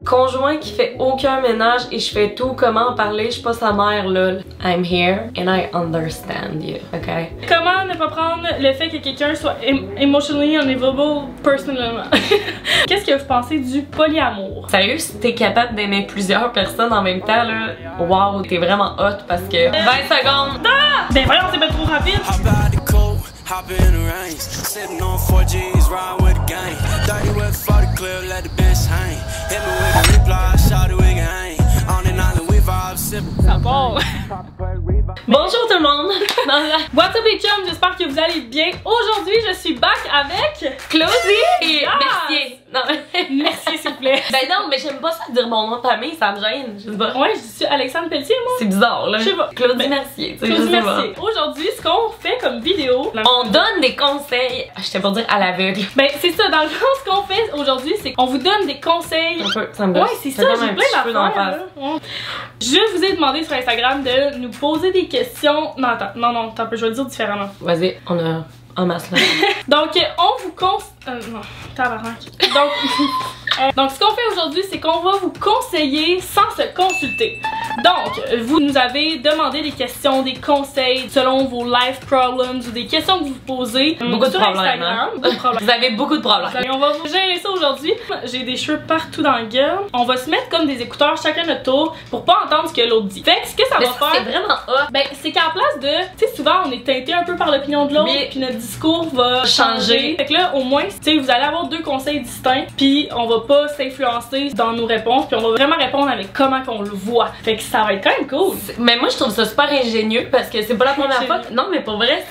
Conjoint qui fait aucun ménage et je fais tout, comment en parler, je suis pas sa mère là. I'm here and I understand you, ok? Comment ne pas prendre le fait que quelqu'un soit emotionally unavailable personnellement? Qu'est-ce que vous pensez du polyamour? Sérieux, si t'es capable d'aimer plusieurs personnes en même temps là, wow, t'es vraiment hot parce que 20 secondes. Ah! Ben voyons, c'est pas trop rapide. Hop in the range, sitting on 4Gs, riding with the gang. 30 with 40 clip, let the bench hang. Hit me with a reply, shout it, we can hang. On an island, we vibe, simple. Ça part. Bonjour tout le monde! What's up les chums, j'espère que vous allez bien. Aujourd'hui, je suis back avec Claudie et Mercier. Non, Mercier s'il vous plaît. Ben non, mais j'aime pas ça dire mon nom de famille, ça me gêne. Je sais pas. Ouais, je suis Alexandre Pelletier, moi. C'est bizarre là. Je sais pas. Claudie Mercier. Claudie Mercier. Aujourd'hui, ce qu'on fait comme vidéo, on donne des conseils. J'étais pour dire à l'aveugle. Ben c'est ça, dans le fond, ce qu'on fait aujourd'hui, c'est qu'on vous donne des conseils. Un peu, ça me gosse. Ouais, c'est ça, j'ai plein d'affaires. Je vous ai demandé sur Instagram de nous poser des questions. Non, attends, non, je vais le dire différemment. Vas-y, on a en masse là. Donc, on vous non, tabarnak. Donc, ce qu'on fait aujourd'hui, c'est qu'on va vous conseiller sans se consulter. Donc, vous nous avez demandé des questions, des conseils selon vos life problems ou des questions que vous posez beaucoup sur de problèmes, Instagram. hein? Vous avez beaucoup de problèmes. Et on va vous gérer ça aujourd'hui. J'ai des cheveux partout dans la gueule. On va se mettre comme des écouteurs chacun notre tour pour pas entendre ce que l'autre dit. Fait que ce que ça va faire, c'est vraiment hot. Ben, c'est qu'à la place de, tu sais, souvent on est teinté un peu par l'opinion de l'autre, puis notre discours va changer. Fait que là, au moins, tu sais, vous allez avoir deux conseils distincts, puis on va pas s'influencer dans nos réponses, puis on va vraiment répondre avec comment qu'on le voit. Fait que ça va être quand même cool. Mais moi, je trouve ça super ingénieux parce que c'est pas la première fois. Non, mais pour vrai,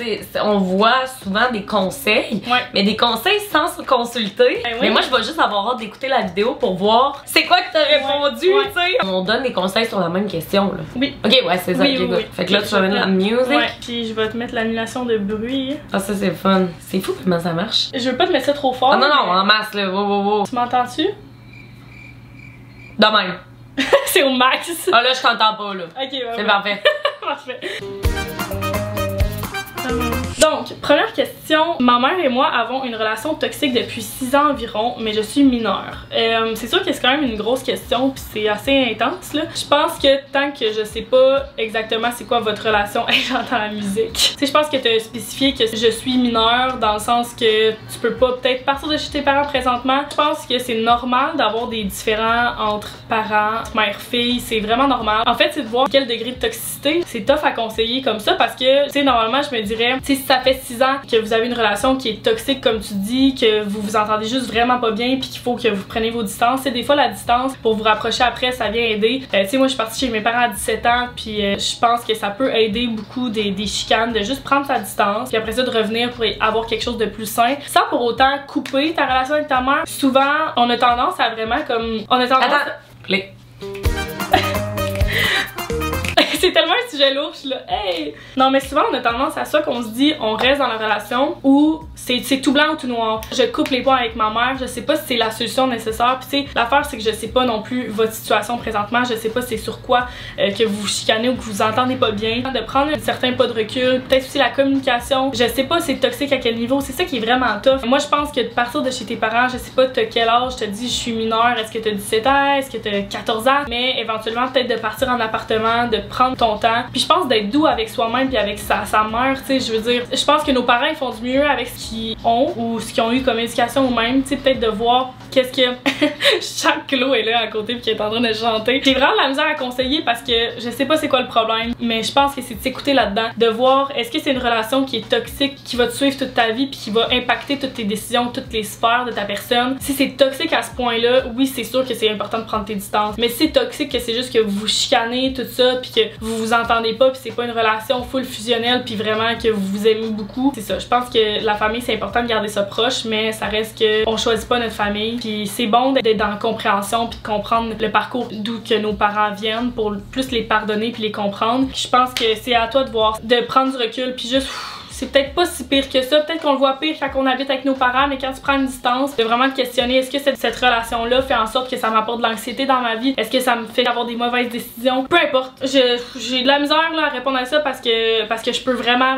on voit souvent des conseils, mais des conseils sans se consulter. Ben oui. Mais moi, je vais juste avoir hâte d'écouter la vidéo pour voir c'est quoi que t'as répondu, tu sais. On donne des conseils sur la même question, là. Oui. Ok, ouais, c'est ça. Oui, Okay, oui. Fait que là, tu vas mettre la musique. Ouais, puis je vais te mettre l'annulation de bruit. Ah, ça, c'est fun. C'est fou comment ça marche. Je veux pas te mettre ça trop fort. Ah, non, non, en masse, là. Wow. Tu m'entends-tu? De même. C'est au max. Ah, là, je t'entends pas, là. Ok, bah, c'est parfait. Parfait. Donc, première question. Ma mère et moi avons une relation toxique depuis 6 ans environ, mais je suis mineure. C'est sûr que c'est quand même une grosse question, puis c'est assez intense, là. Je pense que tant que je sais pas exactement c'est quoi votre relation, j'entends la musique. Tu sais, je pense que tu as spécifié que je suis mineure dans le sens que tu peux pas peut-être partir de chez tes parents présentement. Je pense que c'est normal d'avoir des différends entre parents, mère-fille, c'est vraiment normal. En fait, c'est de voir quel degré de toxicité. C'est tough à conseiller comme ça parce que, tu sais, normalement, je me dirais, tu sais, si ça fait 6 ans que vous avez une relation qui est toxique comme tu dis, que vous vous entendez juste vraiment pas bien puis qu'il faut que vous preniez vos distances, c'est des fois la distance pour vous rapprocher après ça vient aider. Tu sais, moi je suis partie chez mes parents à 17 ans puis je pense que ça peut aider beaucoup des chicanes de juste prendre sa distance puis après ça de revenir pour avoir quelque chose de plus sain sans pour autant couper ta relation avec ta mère. Souvent on a tendance à vraiment comme c'est tellement un sujet lourd, je suis là, hey! Non, mais souvent, on a tendance à ça qu'on se dit, on reste dans la relation où c'est tout blanc ou tout noir. Je coupe les ponts avec ma mère, je sais pas si c'est la solution nécessaire. Puis, tu sais, l'affaire, c'est que je sais pas non plus votre situation présentement, je sais pas c'est sur quoi que vous vous chicanez ou que vous entendez pas bien. De prendre un certain pas de recul, peut-être aussi la communication. Je sais pas c'est toxique à quel niveau, c'est ça qui est vraiment tough. Moi, je pense que de partir de chez tes parents, je sais pas t'as quel âge, je te dis, je suis mineure, est-ce que t'as 17 ans, est-ce que t'as 14 ans, mais éventuellement, peut-être de partir en appartement, de prendre ton temps. Puis je pense d'être doux avec soi-même puis avec sa mère, tu sais, je veux dire, je pense que nos parents ils font du mieux avec ce qu'ils ont ou ce qu'ils ont eu comme éducation ou même, tu sais, peut-être de voir qu'est-ce que chaque Clo est là à côté puis qui est en train de chanter. J'ai vraiment de la misère à conseiller parce que je sais pas c'est quoi le problème, mais je pense que c'est de s'écouter là-dedans, de voir est-ce que c'est une relation qui est toxique, qui va te suivre toute ta vie puis qui va impacter toutes tes décisions, toutes les sphères de ta personne. Si c'est toxique à ce point-là, oui, c'est sûr que c'est important de prendre tes distances, mais si c'est toxique que c'est juste que vous chicanez tout ça puis que vous vous entendez pas puis c'est pas une relation full fusionnelle puis vraiment que vous vous aimez beaucoup, c'est ça. Je pense que la famille c'est important de garder ça proche, mais ça reste que on choisit pas notre famille puis c'est bon d'être dans la compréhension puis de comprendre le parcours d'où que nos parents viennent pour plus les pardonner puis les comprendre. Je pense que c'est à toi de voir, de prendre du recul puis juste c'est peut-être pas si pire que ça. Peut-être qu'on le voit pire quand on habite avec nos parents, mais quand tu prends une distance, de vraiment te questionner, est-ce que cette relation-là fait en sorte que ça m'apporte de l'anxiété dans ma vie? Est-ce que ça me fait avoir des mauvaises décisions? Peu importe. J'ai de la misère là, à répondre à ça parce que je peux vraiment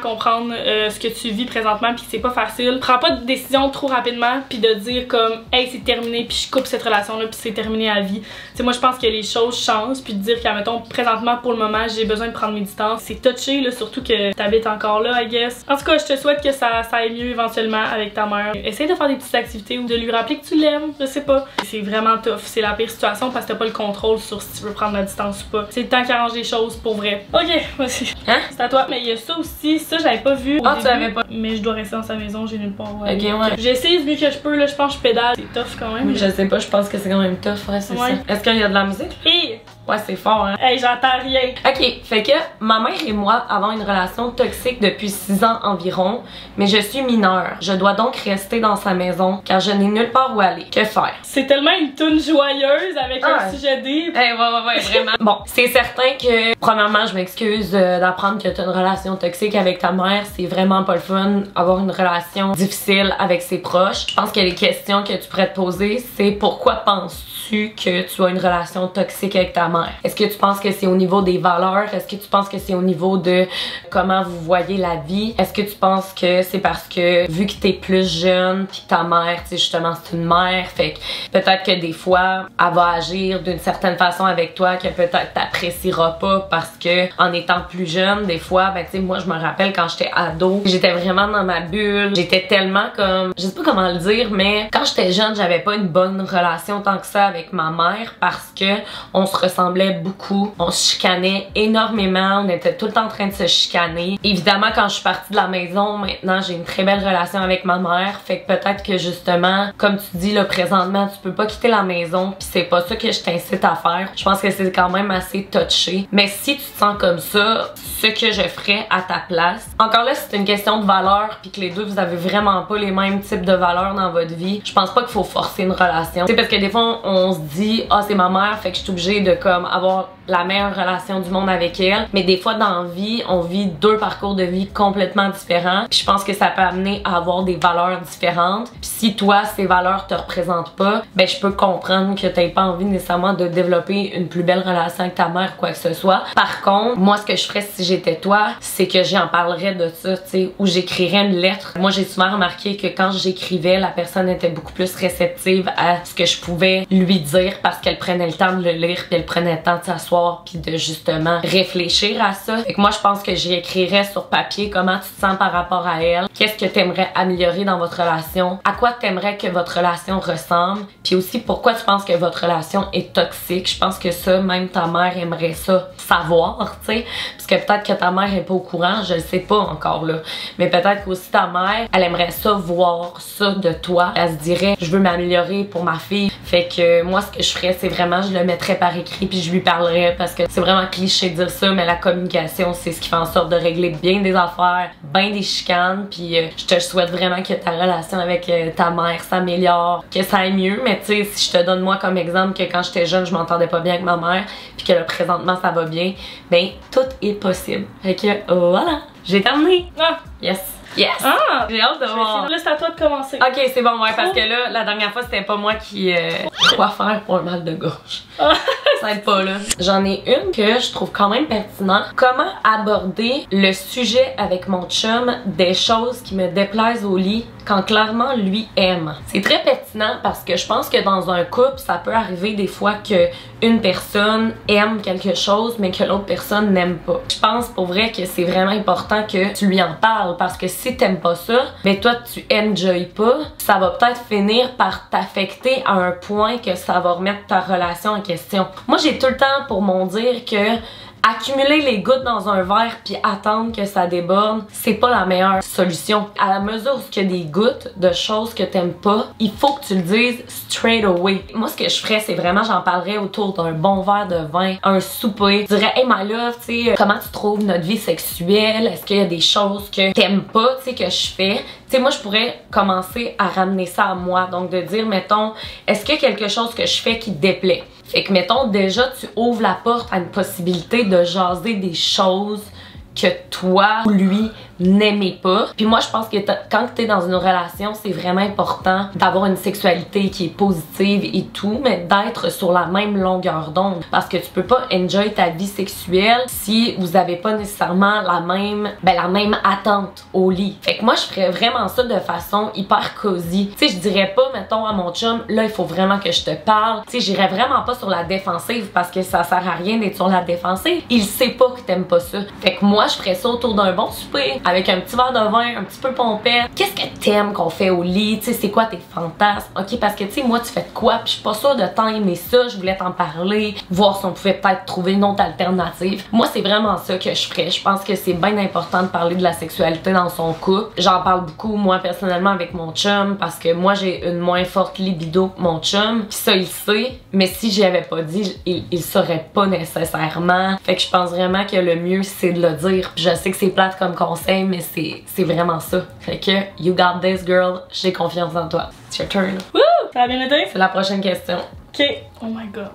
comprendre ce que tu vis présentement puis c'est pas facile. Prends pas de décision trop rapidement puis de dire comme hey c'est terminé puis je coupe cette relation-là puis c'est terminé à vie. T'sais, moi je pense que les choses changent puis de dire qu'à mettons présentement pour le moment j'ai besoin de prendre mes distances, c'est touché là, surtout que t'habites encore là I guess. En tout cas je te souhaite que ça aille mieux éventuellement avec ta mère. Essaye de faire des petites activités ou de lui rappeler que tu l'aimes, je sais pas. C'est vraiment tough, c'est la pire situation parce que t'as pas le contrôle sur si tu veux prendre la distance ou pas. C'est le temps qui arrange les choses pour vrai. Ok, vas-y. Hein? C'est à toi. Mais il y a ça aussi, ça j'avais pas vu. Ah, tu l'avais pas. Mais je dois rester dans sa maison, j'ai nulle part. Ouais. Ok, ouais. J'essaie du mieux que je peux, là, je pense que je pédale. C'est tough quand même. Je sais pas, je pense que c'est quand même tough, ouais, c'est ça. Est-ce qu'il y a de la musique? Et ouais, c'est fort, hein? Hey, j'entends rien. Ok, fait que ma mère et moi avons une relation toxique depuis 6 ans environ, mais je suis mineure. Je dois donc rester dans sa maison car je n'ai nulle part où aller. Que faire? C'est tellement une toune joyeuse avec un sujet deep. Ouais, vraiment. Bon, c'est certain que, premièrement, je m'excuse d'apprendre que tu as une relation toxique avec ta mère. C'est vraiment pas le fun avoir une relation difficile avec ses proches. Je pense que les questions que tu pourrais te poser, c'est pourquoi penses-tu que tu as une relation toxique avec ta mère? Est-ce que tu penses que c'est au niveau des valeurs? Est-ce que tu penses que c'est au niveau de comment vous voyez la vie? Est-ce que tu penses que c'est parce que vu que t'es plus jeune pis que ta mère, tu sais, justement c'est une mère, fait que peut-être que des fois elle va agir d'une certaine façon avec toi que peut-être t'apprécieras pas parce que en étant plus jeune, des fois, ben tu sais, moi je me rappelle quand j'étais ado, j'étais vraiment dans ma bulle, j'étais tellement comme, je sais pas comment le dire, mais quand j'étais jeune, j'avais pas une bonne relation tant que ça avec ma mère parce que on se ressemblait beaucoup, on se chicanait énormément, on était tout le temps en train de se chicaner. Évidemment, quand je suis partie de la maison, maintenant j'ai une très belle relation avec ma mère, fait que peut-être que justement, comme tu dis là présentement, tu peux pas quitter la maison, puis c'est pas ça que je t'incite à faire. Je pense que c'est quand même assez touché. Mais si tu te sens comme ça, ce que je ferais à ta place, encore là c'est une question de valeur, puis que les deux vous avez vraiment pas les mêmes types de valeurs dans votre vie, je pense pas qu'il faut forcer une relation. C'est parce que des fois on se dit ah c'est ma mère, fait que je suis obligée de comme avoir la meilleure relation du monde avec elle, mais des fois dans la vie on vit deux parcours de vie complètement différents, puis je pense que ça peut amener à avoir des valeurs différentes. Puis si toi ces valeurs te représentent pas, ben je peux comprendre que t'aies pas envie nécessairement de développer une plus belle relation avec ta mère quoi que ce soit. Par contre, moi ce que je ferais si j'étais toi, c'est que j'en parlerais de ça, tu sais, ou j'écrirais une lettre. Moi j'ai souvent remarqué que quand j'écrivais, la personne était beaucoup plus réceptive à ce que je pouvais lui dire parce qu'elle prenait le temps de le lire, puis elle prenait le temps de s'asseoir puis de justement réfléchir à ça. Fait que moi je pense que j'écrirais sur papier comment tu te sens par rapport à elle, qu'est-ce que t'aimerais améliorer dans votre relation, à quoi t'aimerais que votre relation ressemble, puis aussi pourquoi tu penses que votre relation est toxique. Je pense que ça, même ta mère aimerait ça savoir, tu sais, parce que peut-être que ta mère est pas au courant, je le sais pas encore là, mais peut-être qu'aussi ta mère, elle aimerait ça voir ça de toi. Elle se dirait je veux m'améliorer pour ma fille. Fait que moi ce que je ferais c'est vraiment je le mettrais par écrit puis je lui parlerais parce que c'est vraiment cliché de dire ça, mais la communication c'est ce qui fait en sorte de régler bien des affaires, bien des chicanes, puis je te souhaite vraiment que ta relation avec ta mère s'améliore, que ça aille mieux. Mais tu sais, si je te donne moi comme exemple que quand j'étais jeune je m'entendais pas bien avec ma mère puis que là présentement ça va bien, ben tout est possible. Fait que voilà, j'ai terminé. Ah yes. Yes! Ah! J'ai hâte de voir. Là, c'est à toi de commencer. Ok, c'est bon, ouais, parce que là, la dernière fois, c'était pas moi qui. Quoi faire pour un mal de gorge? Ça aide pas, là. J'en ai une que je trouve quand même pertinente. Comment aborder le sujet avec mon chum des choses qui me déplaisent au lit quand clairement lui aime? C'est très pertinent parce que je pense que dans un couple, ça peut arriver des fois que une personne aime quelque chose mais que l'autre personne n'aime pas. Je pense pour vrai que c'est vraiment important que tu lui en parles parce que si t'aimes pas ça, mais toi tu enjoy pas, ça va peut-être finir par t'affecter à un point que ça va remettre ta relation en question. Moi j'ai tout le temps pour mon dire que accumuler les gouttes dans un verre puis attendre que ça déborde, c'est pas la meilleure solution. À la mesure où il y a des gouttes de choses que t'aimes pas, il faut que tu le dises straight away. Moi, ce que je ferais, c'est vraiment, j'en parlerais autour d'un bon verre de vin, un souper. Je dirais, hey my love, tu sais, comment tu trouves notre vie sexuelle? Est-ce qu'il y a des choses que t'aimes pas, tu sais, que je fais? Tu sais, moi, je pourrais commencer à ramener ça à moi. Donc, de dire, mettons, est-ce qu'il y a quelque chose que je fais qui te déplaît? Fait que, mettons, déjà, tu ouvres la porte à une possibilité de jaser des choses que toi ou lui n'aimez pas. Puis moi, je pense que quand t'es dans une relation, c'est vraiment important d'avoir une sexualité qui est positive et tout, mais d'être sur la même longueur d'onde. Parce que tu peux pas enjoy ta vie sexuelle si vous avez pas nécessairement la même attente au lit. Fait que moi, je ferais vraiment ça de façon hyper cosy. Tu sais, je dirais pas, mettons, à mon chum, là, il faut vraiment que je te parle. Tu sais, j'irais vraiment pas sur la défensive parce que ça sert à rien d'être sur la défensive. Il sait pas que t'aimes pas ça. Fait que moi, je ferais ça autour d'un bon souper, avec un petit verre de vin, un petit peu pompette. Qu'est-ce que t'aimes qu'on fait au lit? Tu sais, c'est quoi tes fantasmes? Ok, parce que tu sais, moi, tu fais de quoi? Puis je suis pas sûre de tant aimer ça. Je voulais t'en parler, voir si on pouvait peut-être trouver une autre alternative. Moi, c'est vraiment ça que je ferais. Je pense que c'est bien important de parler de la sexualité dans son couple. J'en parle beaucoup, moi, personnellement, avec mon chum, parce que moi, j'ai une moins forte libido que mon chum. Pis ça, il sait. Mais si j'y avais pas dit, il saurait pas nécessairement. Fait que je pense vraiment que le mieux, c'est de le dire. Puis je sais que c'est plate comme conseil, mais c'est vraiment ça. Fait que, you got this, girl. J'ai confiance en toi. It's your turn. Wouh! Ça a bien été? C'est la prochaine question. Ok. Oh my god.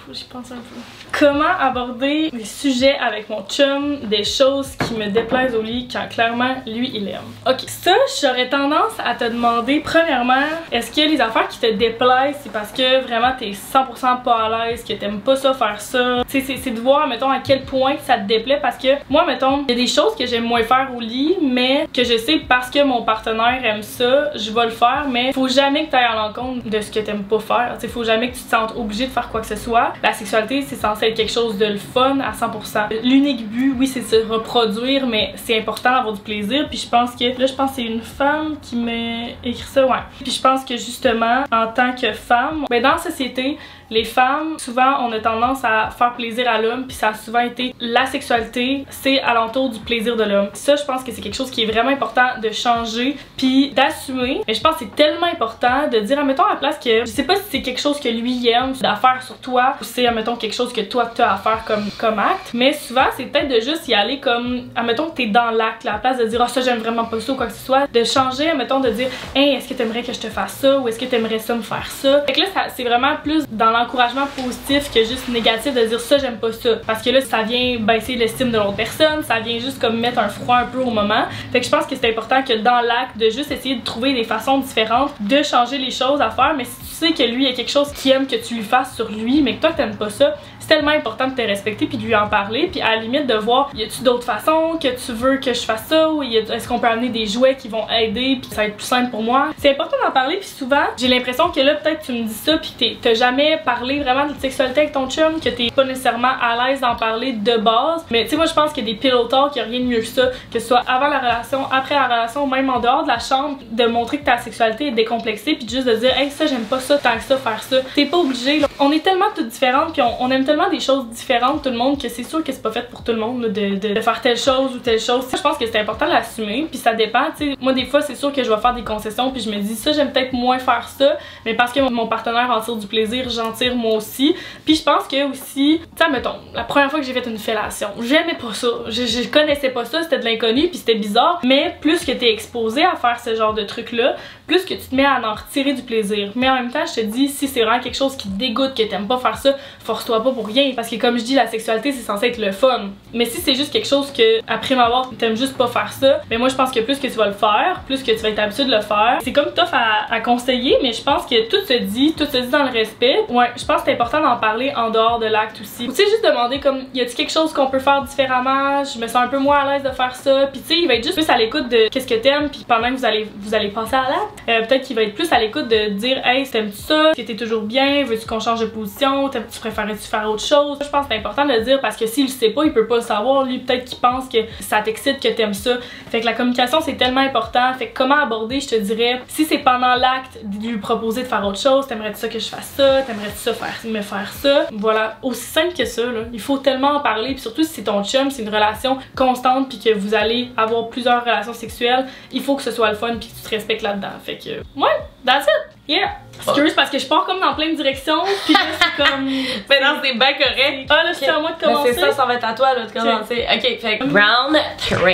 Faut que j'y pense un peu. Comment aborder des sujets avec mon chum, des choses qui me déplaisent au lit quand clairement lui il aime. Ok, ça j'aurais tendance à te demander premièrement, est-ce que les affaires qui te déplaisent c'est parce que vraiment t'es 100% pas à l'aise, que t'aimes pas ça faire ça. Tu sais, c'est de voir mettons à quel point ça te déplaît parce que moi mettons, il y a des choses que j'aime moins faire au lit mais que je sais parce que mon partenaire aime ça, je vais le faire mais faut jamais que t'ailles à l'encontre de ce que t'aimes pas faire. Tu sais, faut jamais que tu te sentes obligé de faire quoi que ce soit. La sexualité c'est censé être quelque chose de le fun à 100%. L'unique but, oui, c'est de se reproduire, mais c'est important d'avoir du plaisir. Puis je pense que, là, je pense que c'est une femme qui m'a écrit ça, ouais. Puis je pense que justement, en tant que femme, ben dans la société, les femmes, souvent, on a tendance à faire plaisir à l'homme, puis ça a souvent été la sexualité, c'est alentour du plaisir de l'homme. Ça, je pense que c'est quelque chose qui est vraiment important de changer, puis d'assumer. Mais je pense que c'est tellement important de dire, admettons, à la place que, je sais pas si c'est quelque chose que lui aime à faire sur toi, ou c'est, admettons, quelque chose que toi, tu as à faire comme acte. Mais souvent, c'est peut-être de juste y aller comme, admettons que t'es dans l'acte, à la place de dire, ah, ça, j'aime vraiment pas ça, ou quoi que ce soit, de changer, admettons, de dire, hey, est-ce que t'aimerais que je te fasse ça, ou est-ce que t'aimerais ça me faire ça. Fait que là, c'est vraiment plus dans l'encouragement positif que juste négatif de dire ça j'aime pas ça parce que là ça vient baisser l'estime de l'autre personne, ça vient juste comme mettre un froid un peu au moment. Fait que je pense que c'est important que dans l'acte de juste essayer de trouver des façons différentes de changer les choses à faire, mais si tu sais que lui il y a quelque chose qu'il aime que tu lui fasses sur lui mais que toi t'aimes pas ça, c'est tellement important de te respecter puis de lui en parler puis à la limite de voir y a-tu d'autres façons que tu veux que je fasse ça ou est-ce qu'on peut amener des jouets qui vont aider puis ça va être plus simple pour moi. C'est important d'en parler puis souvent j'ai l'impression que là peut-être tu me dis ça puis t'as jamais parlé vraiment de sexualité avec ton chum, que t'es pas nécessairement à l'aise d'en parler de base. Mais tu sais, moi je pense qu'il y a des pillow talk, qu'il y a rien de mieux que ça, que ce soit avant la relation, après la relation, même en dehors de la chambre, de montrer que ta sexualité est décomplexée, puis juste de dire, hey, ça j'aime pas ça, tant que ça, faire ça. T'es pas obligé, là. On est tellement toutes différentes, puis on aime tellement des choses différentes, tout le monde, que c'est sûr que c'est pas fait pour tout le monde là, de faire telle chose ou telle chose. Je pense que c'est important de l'assumer, puis ça dépend, tu sais. Moi, des fois, c'est sûr que je vais faire des concessions, puis je me dis, ça, j'aime peut-être moins faire ça, mais parce que mon partenaire en tire du plaisir, j'en tire moi aussi. Puis je pense que aussi, tu sais, mettons, la première fois que j'ai fait une fellation, j'aimais pas ça, je connaissais pas ça, c'était de l'inconnu, puis c'était bizarre, mais plus que t'es exposé à faire ce genre de truc-là, plus que tu te mets à en retirer du plaisir. Mais en même temps, je te dis, si c'est vraiment quelque chose qui te dégoûte, que t'aimes pas faire ça, force-toi pas pour rien, parce que comme je dis, la sexualité, c'est censé être le fun. Mais si c'est juste quelque chose que, après m'avoir, t'aimes juste pas faire ça, mais moi je pense que plus que tu vas le faire, plus que tu vas être habitué de le faire, c'est comme tough à conseiller, mais je pense que tout se dit dans le respect. Ouais, je pense que c'est important d'en parler en dehors de l'acte aussi. Ou tu sais, juste demander comme, y a-t-il quelque chose qu'on peut faire différemment, je me sens un peu moins à l'aise de faire ça, puis tu sais, il va être juste plus à l'écoute de qu'est-ce que t'aimes, puis pendant que vous allez passer à l'acte, peut-être qu'il va être plus à l'écoute de dire, hey, t'aimes-tu ça, que t'es toujours bien, veux-tu qu'on change de position, tu préférais-tu faire autre chose. Je pense que c'est important de le dire parce que s'il le sait pas, il peut pas le savoir, lui peut-être qu'il pense que ça t'excite, que t'aimes ça. Fait que la communication c'est tellement important. Fait que comment aborder, je te dirais, si c'est pendant l'acte de lui proposer de faire autre chose, t'aimerais-tu ça que je fasse ça, t'aimerais-tu ça me faire ça, voilà, aussi simple que ça là. Il faut tellement en parler, puis surtout si c'est ton chum, c'est une relation constante puis que vous allez avoir plusieurs relations sexuelles, il faut que ce soit le fun puis que tu te respectes là-dedans. Fait que ouais, that's it. Yeah! C'est curieux parce que je pars comme dans plein de directions, puis là c'est comme. Mais non, c'est bien correct. Ah là, c'est à moi de commencer. C'est ça va être à toi là de commencer. Ok, fait que round 3.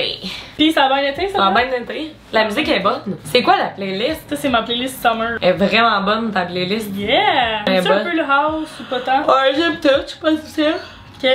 Puis ça a bien été, ça? Ça a bien été. La musique est bonne. C'est quoi la playlist? Ça, c'est ma playlist Summer. Elle est vraiment bonne ta playlist. Yeah! C'est un peu le house ou pas tant? Ouais, j'aime tout, je pense que c'est ça. Ok.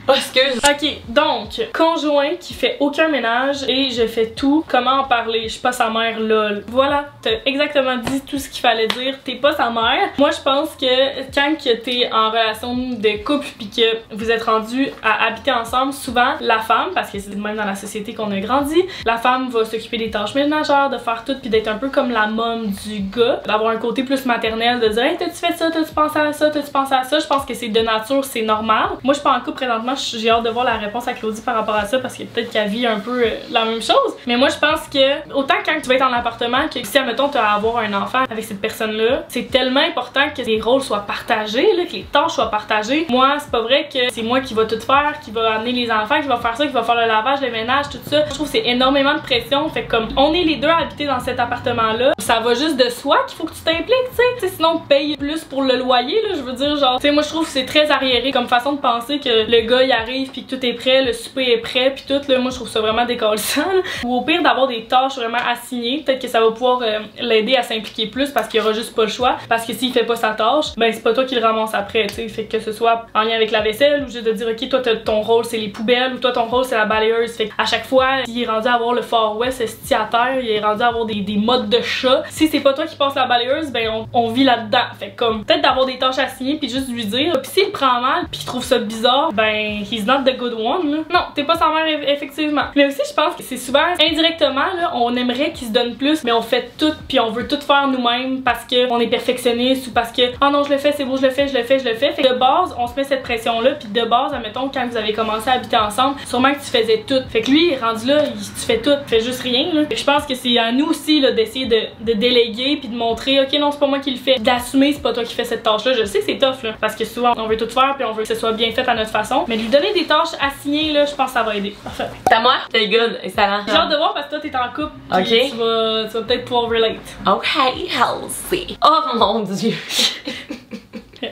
Oh, excuse. Ok, donc, conjoint qui fait aucun ménage et je fais tout. Comment en parler? Je suis pas sa mère, lol. Voilà, t'as exactement dit tout ce qu'il fallait dire. T'es pas sa mère. Moi, je pense que quand t'es en relation de couple puis que vous êtes rendu à habiter ensemble, souvent, la femme, parce que c'est même dans la société qu'on a grandi, la femme va s'occuper des tâches ménagères, de faire tout puis d'être un peu comme la mom du gars, d'avoir un côté plus maternel, de dire « Hey, t'as-tu fait ça? T'as-tu pensé à ça? T'as-tu pensé à ça? » Je pense que c'est de nature, c'est normal. Moi, je suis pas en couple présentement, j'ai hâte de voir la réponse à Claudie par rapport à ça parce que peut-être qu'elle vit un peu la même chose. Mais moi, je pense que autant quand tu vas être en appartement que si, admettons, tu vas avoir un enfant avec cette personne-là, c'est tellement important que les rôles soient partagés, là, que les tâches soient partagées. Moi, c'est pas vrai que c'est moi qui va tout faire, qui va amener les enfants, qui va faire ça, qui va faire le lavage, le ménage, tout ça. Je trouve que c'est énormément de pression. Fait que comme on est les deux à habiter dans cet appartement-là, ça va juste de soi qu'il faut que tu t'impliques, tu sais. Sinon, paye plus pour le loyer, là, je veux dire, genre, tu sais, moi, je trouve que c'est très arriéré comme façon de penser que le gars, il arrive puis que tout est prêt, le souper est prêt puis tout, là, moi, je trouve ça vraiment décalissant. Ou au pire, d'avoir des tâches vraiment assignées, peut-être que ça va pouvoir l'aider à s'impliquer plus parce qu'il y aura juste pas le choix. Parce que s'il fait pas sa tâche, ben, c'est pas toi qui le ramasse après, tu sais. Fait que ce soit en lien avec la vaisselle ou juste de dire, ok, toi, ton rôle, c'est les poubelles ou toi, ton rôle, c'est la balayeuse. Fait à chaque fois, il est rendu à avoir le Far West esti à terre, il est rendu à avoir des modes de chat. Si c'est pas toi qui passe la balayeuse, ben, on vit là-dedans. Fait comme, peut-être d'avoir des tâches assignées puis juste lui dire. Puis s'il prend mal puis qu'il trouve ça bizarre, ben, he's not the good one, là. Non, t'es pas sa mère, effectivement. Mais aussi, je pense que c'est souvent, indirectement, là, on aimerait qu'il se donne plus, mais on fait tout puis on veut tout faire nous-mêmes parce qu'on est perfectionniste ou parce que, oh non, je le fais, c'est beau, je le fais. Fait que de base, on se met cette pression-là puis de base, admettons, quand vous avez commencé à habiter ensemble, sûrement que tu faisais tout. Fait que lui, rendu là, tu fais tout, tu fais juste rien, là. Fait que je pense que c'est à nous aussi, là, d'essayer de déléguer puis de montrer, ok, non, c'est pas moi qui le fais. D'assumer, c'est pas toi qui fais cette tâche-là. Je sais que c'est tough, là, parce que souvent, on veut tout faire puis on veut que ce soit bien fait à notre façon. Mais lui donner des tâches assignées, là, je pense que ça va aider. Parfait. C'est à moi? C'est good, excellent. J'ai hâte de voir parce que toi, t'es en couple. Ok. Tu vas peut-être pouvoir relate. Ok, healthy. Oh mon dieu.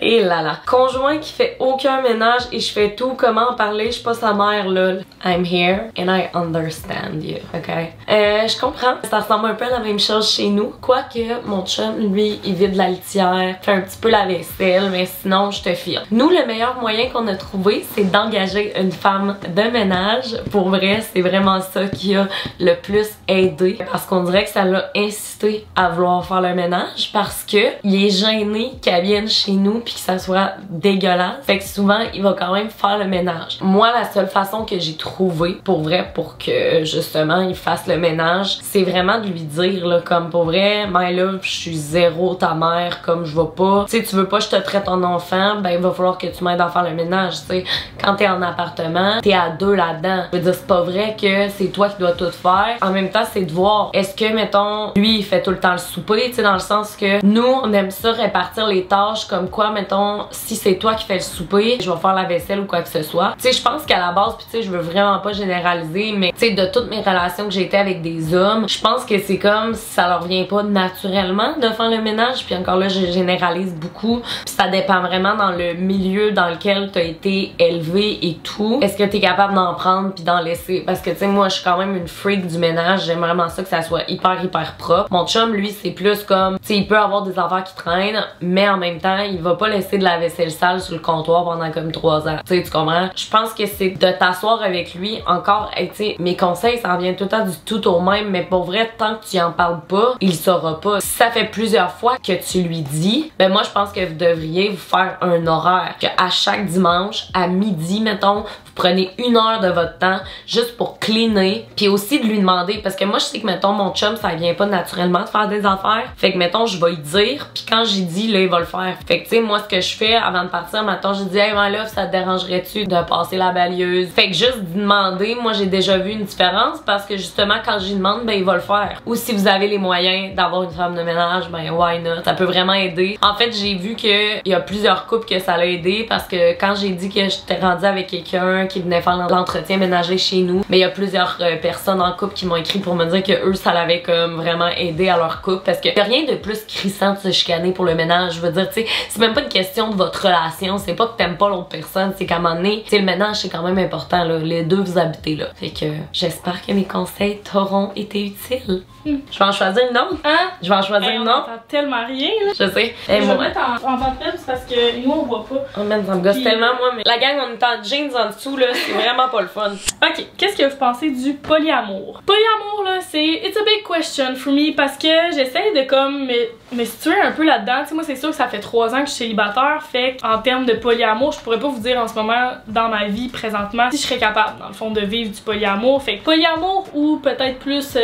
Et là là. Conjoint qui fait aucun ménage et je fais tout. Comment en parler? Je suis pas sa mère, lol. I'm here and I understand you. Ok? Je comprends. Ça ressemble un peu à la même chose chez nous. Quoique mon chum, lui, il vide la litière, fait un petit peu la vaisselle, mais sinon, je te file. Nous, le meilleur moyen qu'on a trouvé, c'est d'engager une femme de ménage. Pour vrai, c'est vraiment ça qui a le plus aidé. Parce qu'on dirait que ça l'a incité à vouloir faire le ménage parce que il est gêné qu'elle vienne chez nous puis que ça soit dégueulasse. Fait que souvent, il va quand même faire le ménage. Moi, la seule façon que j'ai trouvé, pour vrai, pour que justement il fasse le ménage, c'est vraiment de lui dire, là, comme pour vrai, ben là, je suis zéro ta mère, comme je vais pas. Tu sais, tu veux pas que je te traite ton enfant, ben il va falloir que tu m'aides à faire le ménage, tu sais. Quand t'es en appartement, t'es à deux là-dedans. Je veux dire, c'est pas vrai que c'est toi qui dois tout faire. En même temps, c'est de voir, est-ce que, mettons, lui, il fait tout le temps le souper, tu sais, dans le sens que nous, on aime ça répartir les tâches comme quoi, mettons, si c'est toi qui fais le souper, je vais faire la vaisselle ou quoi que ce soit. Tu sais, je pense qu'à la base, puis tu sais, je veux vraiment pas généraliser, mais tu sais, de toutes mes relations que j'ai été avec des hommes, je pense que c'est comme si ça leur vient pas naturellement de faire le ménage, puis encore là, je généralise beaucoup, puis ça dépend vraiment dans le milieu dans lequel t'as été élevé et tout. Est-ce que t'es capable d'en prendre puis d'en laisser? Parce que tu sais, moi, je suis quand même une freak du ménage, j'aime vraiment ça que ça soit hyper propre. Mon chum, lui, c'est plus comme, tu sais, il peut avoir des affaires qui traînent, mais en même temps, il va pas laisser de la vaisselle sale sur le comptoir pendant comme 3 ans. Tu sais, tu comprends? Je pense que c'est de t'asseoir avec lui encore, tu sais, mes conseils, ça en vient tout le temps du tout au même, mais pour vrai, tant que tu en parles pas, il saura pas. Si ça fait plusieurs fois que tu lui dis, ben moi, je pense que vous devriez vous faire un horaire, que à chaque dimanche, à midi, mettons, vous prenez 1 heure de votre temps juste pour cleaner, puis aussi de lui demander, parce que moi, je sais que, mettons, mon chum, ça vient pas naturellement de faire des affaires, fait que, mettons, je vais lui dire, puis quand j'y dis, là, il va le faire. Fait que, tu sais, moi, ce que je fais avant de partir, mettons, je dis, hey, ben là, ça te dérangerait-tu de passer la balieuse? Fait que juste demander, moi, j'ai déjà vu une différence parce que, justement, quand j'y demande, ben, il va le faire. Ou si vous avez les moyens d'avoir une femme de ménage, ben, why not? Ça peut vraiment aider. En fait, j'ai vu qu'il y a plusieurs couples que ça l'a aidé parce que quand j'ai dit que j'étais rendue avec quelqu'un qui venait faire l'entretien ménager chez nous, mais il y a plusieurs personnes en couple qui m'ont écrit pour me dire que eux, ça l'avait comme vraiment aidé à leur couple parce que y a rien de plus crissant de se chicaner pour le ménage. Je veux dire, tu sais, c'est même pas une question de votre relation, c'est pas que t'aimes pas l'autre personne, c'est qu'à un moment donné, tu sais, le ménage c'est quand même important, là, les deux vous habitez là. Fait que j'espère que mes conseils t'auront été utiles. Je vais en choisir une autre. Hein? Je vais en choisir une autre. On entend tellement rien, là. Je sais. Je vais mettre en bas de c'est parce que nous on voit pas. Oh man, ça me gosse Puis, tellement moi, mais la gang, on temps de jeans en dessous, là, c'est vraiment pas le fun. Ok, qu'est-ce que vous pensez du polyamour? Polyamour, là, c'est it's a big question for me parce que j'essaie de comme me situer un peu là-dedans. Tu sais, moi, c'est sûr que ça fait 3 ans que je suis célibataire, fait en termes de polyamour, je pourrais pas vous dire en ce moment, dans ma vie présentement, si je serais capable, dans le fond, de vivre du polyamour. Fait que polyamour ou peut-être plus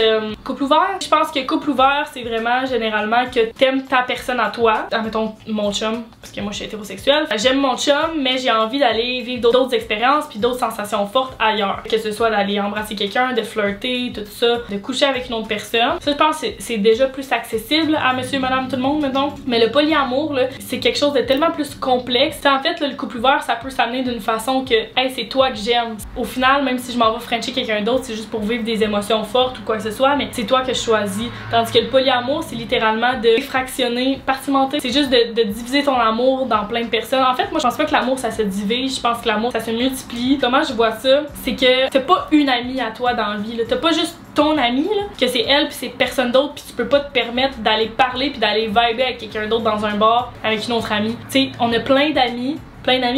couple ouvert. Je pense que couple ouvert, c'est vraiment généralement que t'aimes ta personne à toi. Admettons mon chum, parce que moi je suis hétérosexuelle. J'aime mon chum, mais j'ai envie d'aller vivre d'autres expériences puis d'autres sensations fortes ailleurs. Que ce soit d'aller embrasser quelqu'un, de flirter, tout ça, de coucher avec une autre personne. Ça, je pense que c'est déjà plus accessible à monsieur, madame, tout le monde, mettons. Mais le polyamour, là, c'est quelque chose de tellement plus complexe. T'sais, en fait, là, le couple ouvert, ça peut s'amener d'une façon que, hey, c'est toi que j'aime. Au final, même si je m'en vais frencher quelqu'un d'autre, c'est juste pour vivre des émotions fortes ou quoi que ce soit, mais c'est toi que je choisis. Tandis que le polyamour, c'est littéralement de fractionner, partimenter. C'est juste de diviser ton amour dans plein de personnes. En fait, moi, je pense pas que l'amour, ça se divise. Je pense que l'amour, ça se multiplie. Comment je vois ça? C'est que t'as pas une amie à toi dans la vie. T'as pas juste ton amie, là, que c'est elle puis c'est personne d'autre, puis tu peux pas te permettre d'aller parler puis d'aller vibrer avec quelqu'un d'autre dans un bar avec une autre amie. Tu sais, on a plein d'amis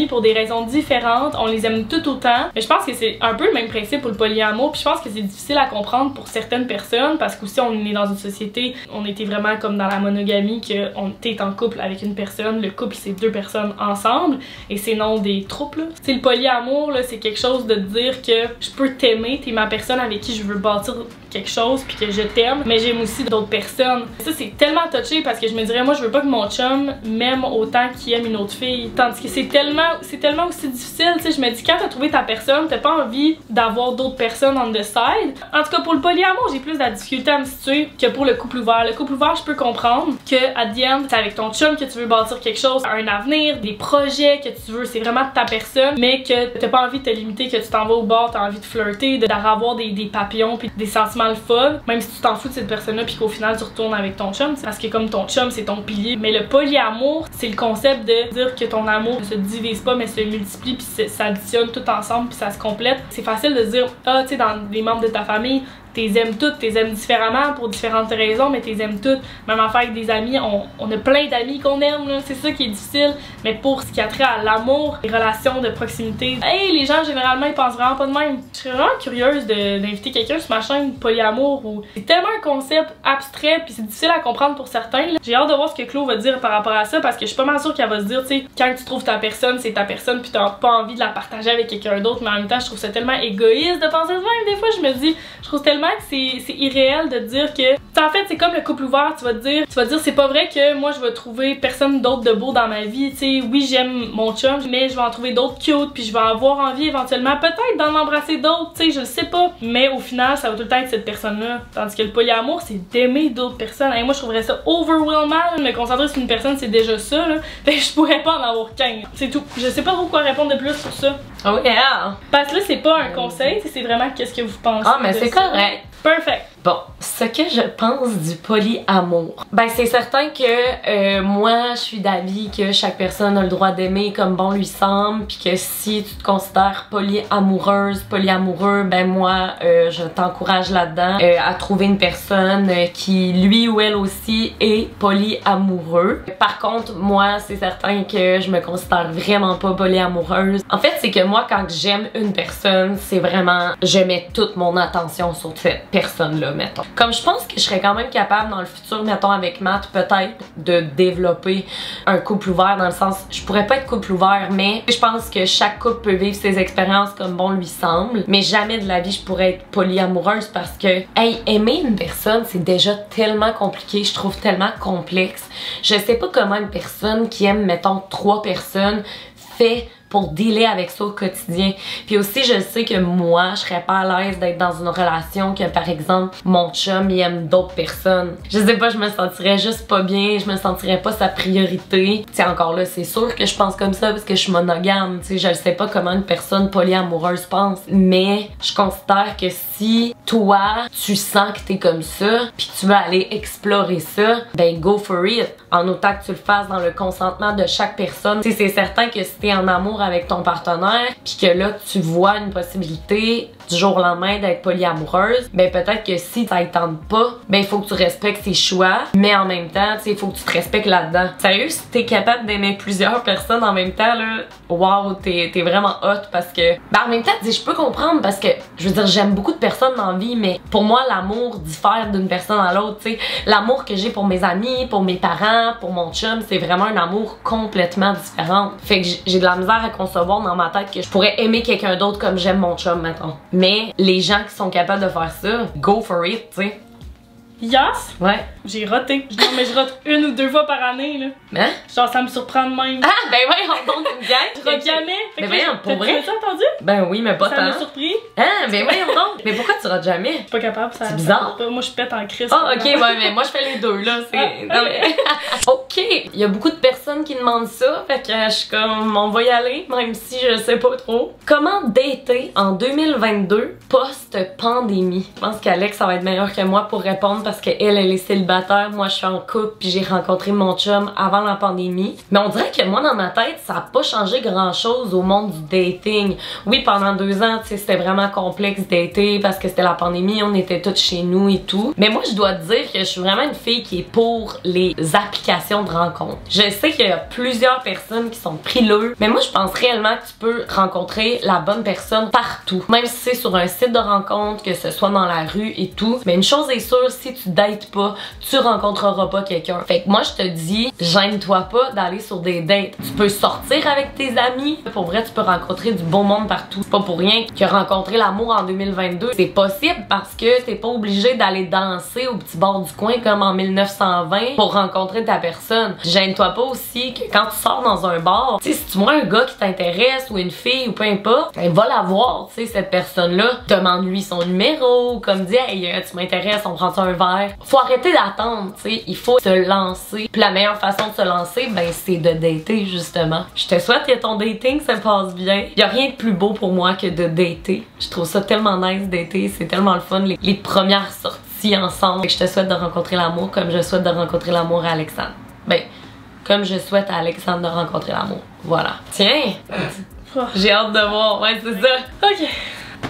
pour des raisons différentes, on les aime tout autant, mais je pense que c'est un peu le même principe pour le polyamour, puis je pense que c'est difficile à comprendre pour certaines personnes parce qu'aussi on est dans une société, on était vraiment comme dans la monogamie, qu'on est en couple avec une personne, le couple c'est 2 personnes ensemble et c'est non des troupes. C'est le polyamour, là, c'est quelque chose de dire que je peux t'aimer, t'es ma personne avec qui je veux bâtir quelque chose puis que je t'aime, mais j'aime aussi d'autres personnes. Ça c'est tellement touché parce que je me dirais moi je veux pas que mon chum m'aime autant qu'il aime une autre fille, tandis que c'est tellement aussi difficile, tu sais, je me dis quand t'as trouvé ta personne, t'as pas envie d'avoir d'autres personnes on the side. En tout cas pour le polyamour, j'ai plus de la difficulté à me situer que pour le couple ouvert. Le couple ouvert, je peux comprendre que at the end, c'est avec ton chum que tu veux bâtir quelque chose, un avenir, des projets que tu veux, c'est vraiment ta personne, mais que t'as pas envie de te limiter, que tu t'en vas au bar, t'as envie de flirter, d'avoir des papillons puis des sentiments le fun, même si tu t'en fous de cette personne-là puis qu'au final tu retournes avec ton chum, parce que comme ton chum c'est ton pilier. Mais le polyamour, c'est le concept de dire que ton amour se divise pas mais se multiplie puis s'additionne tout ensemble puis ça se complète. C'est facile de dire ah tu sais dans les membres de ta famille t'es aimes toutes, t'es aimes différemment pour différentes raisons, mais t'es aimes toutes. Même affaire avec des amis, on a plein d'amis qu'on aime, là, c'est ça qui est difficile. Mais pour ce qui a trait à l'amour, les relations de proximité, hey, les gens généralement ils pensent vraiment pas de même. Je serais vraiment curieuse d'inviter quelqu'un sur ma chaîne polyamour où c'est tellement un concept abstrait puis c'est difficile à comprendre pour certains. J'ai hâte de voir ce que Chloé va dire par rapport à ça parce que je suis pas mal sûre qu'elle va se dire, tu sais, quand tu trouves ta personne, c'est ta personne puis t'as pas envie de la partager avec quelqu'un d'autre, mais en même temps, je trouve ça tellement égoïste de penser de même. Des fois, je me dis, je trouve tellement que c'est irréel de dire que en fait c'est comme le couple ouvert, tu vas te dire c'est pas vrai que moi je vais trouver personne d'autre de beau dans ma vie, tu sais, oui j'aime mon chum mais je vais en trouver d'autres cute puis je vais avoir envie éventuellement peut-être d'en embrasser d'autres, tu sais, je le sais pas, mais au final ça va tout le temps être cette personne là, tandis que le polyamour c'est d'aimer d'autres personnes. Et moi je trouverais ça overwhelming, me concentrer sur une personne c'est déjà ça là, fait que je pourrais pas en avoir 15, c'est tout. Je sais pas trop quoi répondre de plus sur ça. Oh yeah! Parce que là c'est pas un conseil, c'est vraiment qu'est-ce que vous pensez. Ah mais c'est correct. Perfect. Bon, ce que je pense du polyamour, ben c'est certain que moi je suis d'avis que chaque personne a le droit d'aimer comme bon lui semble, puis que si tu te considères polyamoureuse, polyamoureux, ben moi je t'encourage là-dedans à trouver une personne qui lui ou elle aussi est polyamoureux. Par contre, moi c'est certain que je me considère vraiment pas polyamoureuse. En fait, c'est que moi quand j'aime une personne, c'est vraiment je mets toute mon attention sur cette personne-là. Mettons. Comme je pense que je serais quand même capable dans le futur, mettons avec Matt, peut-être de développer un couple ouvert dans le sens, je pourrais pas être couple ouvert, mais je pense que chaque couple peut vivre ses expériences comme bon lui semble, mais jamais de la vie je pourrais être polyamoureuse parce que, hey, aimer une personne c'est déjà tellement compliqué, je trouve tellement complexe. Je sais pas comment une personne qui aime, mettons, 3 personnes fait pour dealer avec ça au quotidien. Puis aussi, je sais que moi, je serais pas à l'aise d'être dans une relation que, par exemple, mon chum, il aime d'autres personnes. Je sais pas, je me sentirais juste pas bien, je me sentirais pas sa priorité. Tu sais, encore là, c'est sûr que je pense comme ça parce que je suis monogame, tu sais, je sais pas comment une personne polyamoureuse pense, mais je considère que si toi, tu sens que t'es comme ça, puis tu veux aller explorer ça, ben go for it, en autant que tu le fasses dans le consentement de chaque personne. Tu sais, c'est certain que si t'es en amour avec ton partenaire puis que là tu vois une possibilité, du jour au lendemain d'être polyamoureuse, ben peut-être que si ça ne tente pas, ben il faut que tu respectes ses choix, mais en même temps, tu sais, il faut que tu te respectes là-dedans. Sérieux, si t'es capable d'aimer plusieurs personnes en même temps, là, wow, t'es vraiment hot parce que, ben en même temps, je peux comprendre parce que, je veux dire, j'aime beaucoup de personnes dans la vie, mais pour moi, l'amour diffère d'une personne à l'autre, tu sais. L'amour que j'ai pour mes amis, pour mes parents, pour mon chum, c'est vraiment un amour complètement différent. Fait que j'ai de la misère à concevoir dans ma tête que je pourrais aimer quelqu'un d'autre comme j'aime mon chum, maintenant. Mais les gens qui sont capables de faire ça, go for it, tu sais. Yes! Ouais. J'ai roté. Non, mais je rote 1 ou 2 fois par année, là. Hein? Genre, ça me surprend de même. Ah, ben ouais, on tombe une gang. Je rote jamais. Ben voyons, pour vrai? T'as entendu? Ben oui, mais pas Ça tant. m'a surpris. Ah, ben voyons donc. Mais pourquoi tu rates jamais? Je suis pas capable, ça. C'est bizarre. Ça, moi, je pète en crise. Ah, ok, ouais, mais moi je fais les deux, là. C'est. Non, mais... ok, il y a beaucoup de personnes qui demandent ça, fait que je suis comme, on va y aller, même si je sais pas trop. Comment dater en 2022 post-pandémie? Je pense qu'Alex, ça va être meilleur que moi pour répondre parce qu'elle est célibataire, moi je suis en couple, puis j'ai rencontré mon chum avant la pandémie. Mais on dirait que moi, dans ma tête, ça a pas changé grand-chose au monde du dating. Oui, pendant 2 ans, tu sais, c'était vraiment complexe dater parce que c'était la pandémie, on était toutes chez nous et tout. Mais moi, je dois te dire que je suis vraiment une fille qui est pour les applications de rencontre. Je sais qu'il y a plusieurs personnes qui sont frileux, mais moi, je pense réellement que tu peux rencontrer la bonne personne partout. Même si c'est sur un site de rencontre, que ce soit dans la rue et tout. Mais une chose est sûre, si tu dates pas, tu rencontreras pas quelqu'un. Fait que moi, je te dis, gêne-toi pas d'aller sur des dates. Tu peux sortir avec tes amis. Pour vrai, tu peux rencontrer du beau monde partout. C'est pas pour rien que rencontrer l'amour en 2022, c'est possible parce que t'es pas obligé d'aller danser au petit bord du coin comme en 1920 pour rencontrer ta personne. Gêne-toi pas aussi que quand tu sors dans un bar, tu sais, si tu vois un gars qui t'intéresse ou une fille ou peu importe, ben va la voir, tu sais, cette personne-là. Demande-lui son numéro, comme dis, hey, tu m'intéresses, on prend un verre. Faut arrêter d'attendre, tu sais, il faut se lancer. Puis la meilleure façon de se lancer, ben c'est de dater justement. Je te souhaite que ton dating se passe bien. Y a rien de plus beau pour moi que de dater. Je trouve ça tellement nice dater, c'est tellement le fun, les premières sorties ensemble. Fait que je te souhaite de rencontrer l'amour comme je souhaite de rencontrer l'amour à Alexandre. Ben, comme je souhaite à Alexandre de rencontrer l'amour. Voilà. Tiens! J'ai hâte de voir, ouais c'est ça. Ok.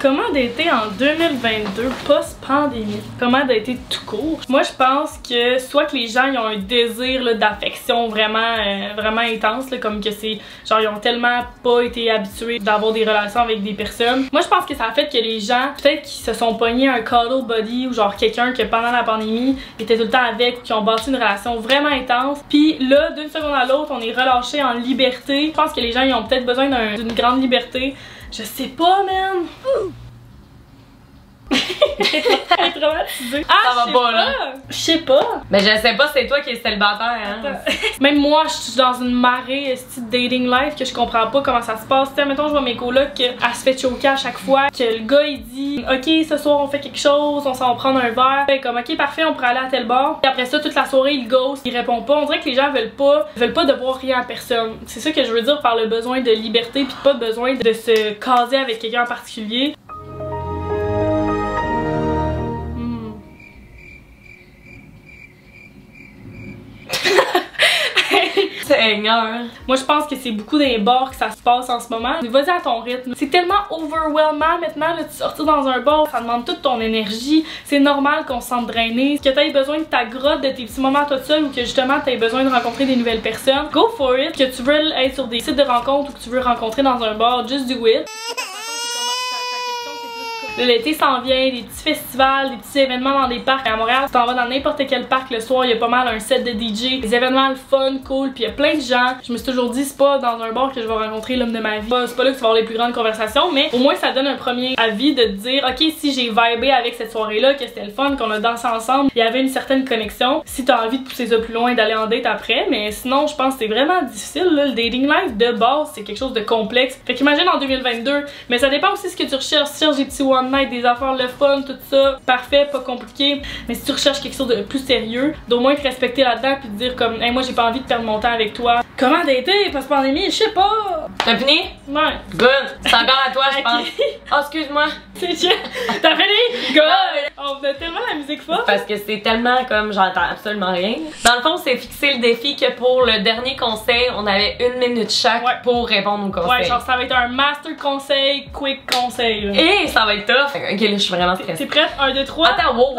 Comment dater en 2022 post-pandémie? Comment dater tout court? Moi, je pense que soit que les gens ils ont un désir d'affection vraiment intense, là, comme que c'est genre ils ont tellement pas été habitués d'avoir des relations avec des personnes. Moi, je pense que ça a fait que les gens, peut-être qu'ils se sont pognés un cuddle buddy ou genre quelqu'un que pendant la pandémie était tout le temps avec ou qui ont bâti une relation vraiment intense. Puis là, d'une seconde à l'autre, on est relâché en liberté. Je pense que les gens ils ont peut-être besoin d'une grande liberté. Je sais pas, man. Elle est traumatisée. Ah, ça va pas, là. Je sais pas. Mais je sais pas, c'est toi qui es célibataire, hein. Même moi, je suis dans une marée de dating life que je comprends pas comment ça se passe. T'sais, mettons, je vois mes colocs, elle se fait choquer à chaque fois. Que le gars, il dit, OK, ce soir, on fait quelque chose, on s'en va prendre un verre. Fait comme, OK, parfait, on pourrait aller à tel bar. Et après ça, toute la soirée, il ghost, il répond pas. On dirait que les gens veulent pas devoir rien à personne. C'est ça que je veux dire par le besoin de liberté, puis pas besoin de se caser avec quelqu'un en particulier. Seigneur. Moi, je pense que c'est beaucoup dans les bars que ça se passe en ce moment. Vas-y à ton rythme. C'est tellement overwhelmant maintenant, là, de sortir dans un bar. Ça demande toute ton énergie. C'est normal qu'on se sente drainé. Que t'aies besoin de ta grotte, de tes petits moments toi seul ou que justement t'aies besoin de rencontrer des nouvelles personnes. Go for it. Que tu veux être sur des sites de rencontres ou que tu veux rencontrer dans un bar, just do it. L'été s'en vient, des petits festivals, des petits événements dans des parcs. À Montréal, tu t'en vas dans n'importe quel parc le soir, il y a pas mal un set de DJ, des événements fun, cool, puis il y a plein de gens. Je me suis toujours dit, c'est pas dans un bar que je vais rencontrer l'homme de ma vie. C'est pas là que tu vas avoir les plus grandes conversations, mais au moins ça donne un premier avis de te dire, ok, si j'ai vibé avec cette soirée-là, que c'était le fun, qu'on a dansé ensemble, il y avait une certaine connexion. Si t'as envie de pousser ça plus loin, d'aller en date après, mais sinon, je pense que c'est vraiment difficile, là. Le dating life de base, c'est quelque chose de complexe. Fait qu'imagine en 2022, mais ça dépend aussi ce que tu recherches. Si tu cherches des petits one night, des affaires le fun, tout ça, parfait, pas compliqué. Mais si tu recherches quelque chose de plus sérieux, d'au moins te respecter là-dedans puis te dire comme, hey, moi j'ai pas envie de perdre mon temps avec toi. Comment dater post-pandémie? Je sais pas. T'as fini? Ouais. Good. C'est encore à toi, je pense. Oh, excuse-moi. C'est chiant. T'as fini? Good. On a tellement la musique forte. Parce que c'est tellement comme j'entends absolument rien. Dans le fond, c'est fixer le défi que pour le dernier conseil, on avait 1 minute chaque pour répondre aux conseils. Ouais, genre ça va être un master conseil, quick conseil. Là. Et ça va être tough. tough. Ok, là, je suis vraiment stressée. T'es prête? 1, 2, 3. Attends, wow.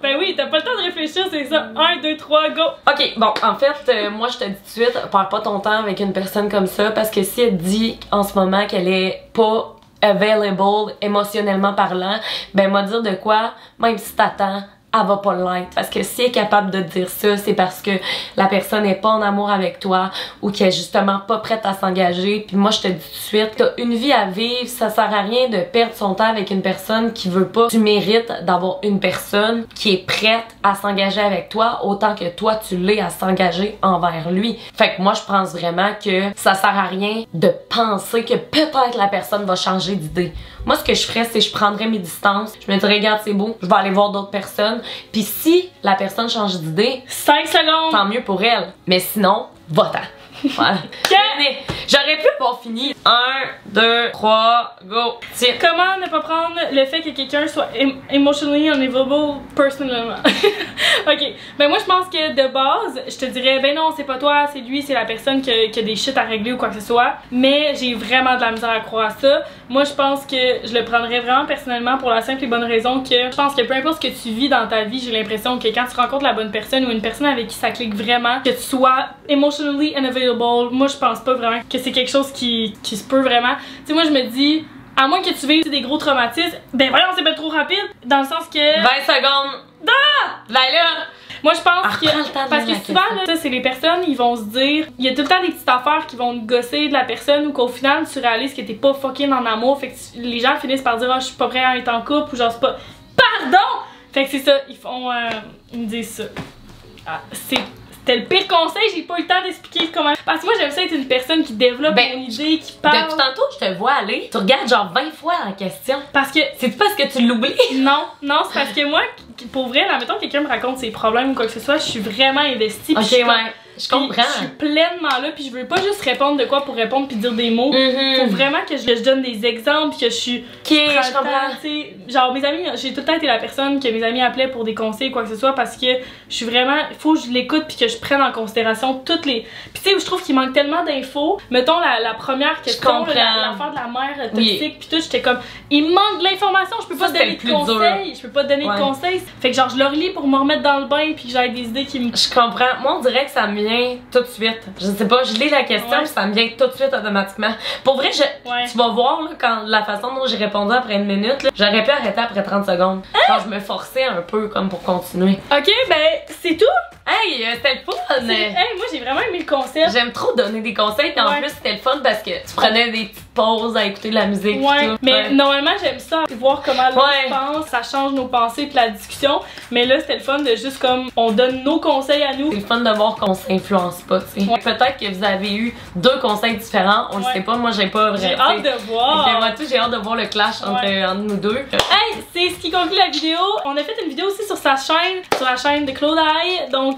Ben oui, t'as pas le temps de réfléchir, c'est ça. 1, 2, 3, go! Ok, bon, en fait, moi, je te dis tout de suite, perds pas ton temps avec une personne comme ça, parce que si elle dit en ce moment qu'elle est pas available émotionnellement parlant, ben, moi, dire de quoi, même si t'attends, elle va pas l'être. Parce que si elle est capable de dire ça, c'est parce que la personne est pas en amour avec toi ou qu'elle est justement pas prête à s'engager. Puis moi, je te dis tout de suite, t'as une vie à vivre, ça sert à rien de perdre son temps avec une personne qui veut pas. Tu mérites d'avoir une personne qui est prête à s'engager avec toi autant que toi, tu l'es à s'engager envers lui. Fait que moi, je pense vraiment que ça sert à rien de penser que peut-être la personne va changer d'idée. Moi, ce que je ferais, c'est que je prendrais mes distances. Je me dirais, regarde, c'est beau, je vais aller voir d'autres personnes. Puis si la personne change d'idée, 5 secondes! Tant mieux pour elle. Mais sinon, va-t'en. Voilà. J'aurais pu avoir fini. 1, 2, 3, go. Tiens. Comment ne pas prendre le fait que quelqu'un soit emotionally unavailable personnellement? Ok, ben moi je pense que de base, je te dirais, ben non, c'est pas toi, c'est lui, c'est la personne qui a des shit à régler ou quoi que ce soit. Mais j'ai vraiment de la misère à croire à ça. Moi je pense que je le prendrais vraiment personnellement pour la simple et bonne raison que je pense que peu importe ce que tu vis dans ta vie, j'ai l'impression que quand tu rencontres la bonne personne ou une personne avec qui ça clique vraiment, que tu sois emotionally unavailable, moi je pense pas vraiment que c'est quelque chose qui se peut vraiment. Tu sais, moi je me dis, à moins que tu vives des gros traumatismes, ben voyons, c'est pas trop rapide, dans le sens que... 20 secondes. Ah! Ben là. Moi je pense que... Parce que souvent, là, ça c'est les personnes, ils vont se dire... Il y a tout le temps des petites affaires qui vont te gosser de la personne ou qu'au final tu réalises que t'es pas fucking en amour. Fait que les gens finissent par dire, ah, je suis pas prêt à être en couple ou genre c'est pas... Pardon! Fait que c'est ça, ils me disent ça. Ah, c'était le pire conseil, j'ai pas eu le temps d'expliquer comment. Parce que moi j'aime ça être une personne qui développe mon idée, qui parle. Depuis tantôt, je te vois aller. Tu regardes genre 20 fois la question. Parce que. C'est parce que tu l'oublies? Non, c'est parce que moi, pour vrai, là, mettons que quelqu'un me raconte ses problèmes ou quoi que ce soit, je suis vraiment investie. Ok, ouais. Je comprends. Je suis pleinement là, puis je veux pas juste répondre de quoi pour répondre puis dire des mots. Faut vraiment que je donne des exemples, puis que je suis. Ok, je comprends. Genre, mes amis, j'ai tout le temps été la personne que mes amis appelaient pour des conseils ou quoi que ce soit parce que je suis vraiment. Faut que je l'écoute puis que je prenne en considération toutes les. Puis tu sais, je trouve qu'il manque tellement d'infos. Mettons la première question, l'affaire de la mère toxique, puis tout, j'étais comme. Il me manque de l'information, je peux pas te donner de conseils. Je peux pas te donner de conseils. Fait que genre, je le relis pour me remettre dans le bain puis que j'ai des idées qui me. Je comprends. Moi, on dirait que ça me vient tout de suite. Je sais pas, je lis la question, ça me vient tout de suite automatiquement. Pour vrai, tu vas voir là, quand la façon dont j'ai répondu après une minute, j'aurais pu arrêter après 30 secondes. Quand je me forçais un peu comme pour continuer. Ok, ben c'est tout. Hey, c'était le fun! Hey, moi j'ai vraiment aimé le concept. J'aime trop donner des conseils, puis en plus c'était le fun parce que tu prenais des petites pauses à écouter de la musique. Ouais, tout. Mais normalement j'aime ça, voir comment l'autre pense, ça change nos pensées puis la discussion. Mais là c'était le fun de juste comme on donne nos conseils à nous. C'est le fun de voir qu'on s'influence pas, tu sais. Peut-être que vous avez eu 2 conseils différents, on le sait pas, moi j'ai pas vraiment. J'ai hâte de voir. Moi tout, j'ai hâte de voir le clash entre nous deux. Hey, c'est ce qui conclut la vidéo. On a fait une vidéo aussi sur sa chaîne, sur la chaîne de Claudie. Donc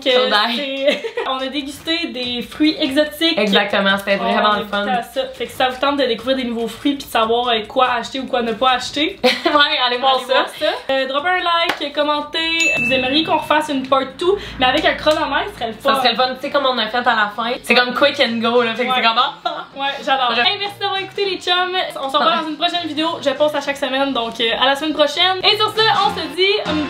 on a dégusté des fruits exotiques. Exactement, c'était vraiment le fun. Fait que ça vous tente de découvrir des nouveaux fruits puis de savoir quoi acheter ou quoi ne pas acheter. Ouais, allez voir ça. Droppez un like, commentez. Vous aimeriez qu'on refasse une part 2, mais avec un chronomètre, ce serait le fun. Ça serait le fun, tu sais, comme on a fait à la fin. C'est comme quick and go, là. Fait que c'est comment? Ouais, j'adore. Hey, merci d'avoir écouté les chums. On se revoit dans une prochaine vidéo. Je poste à chaque semaine, donc à la semaine prochaine. Et sur ce, on se dit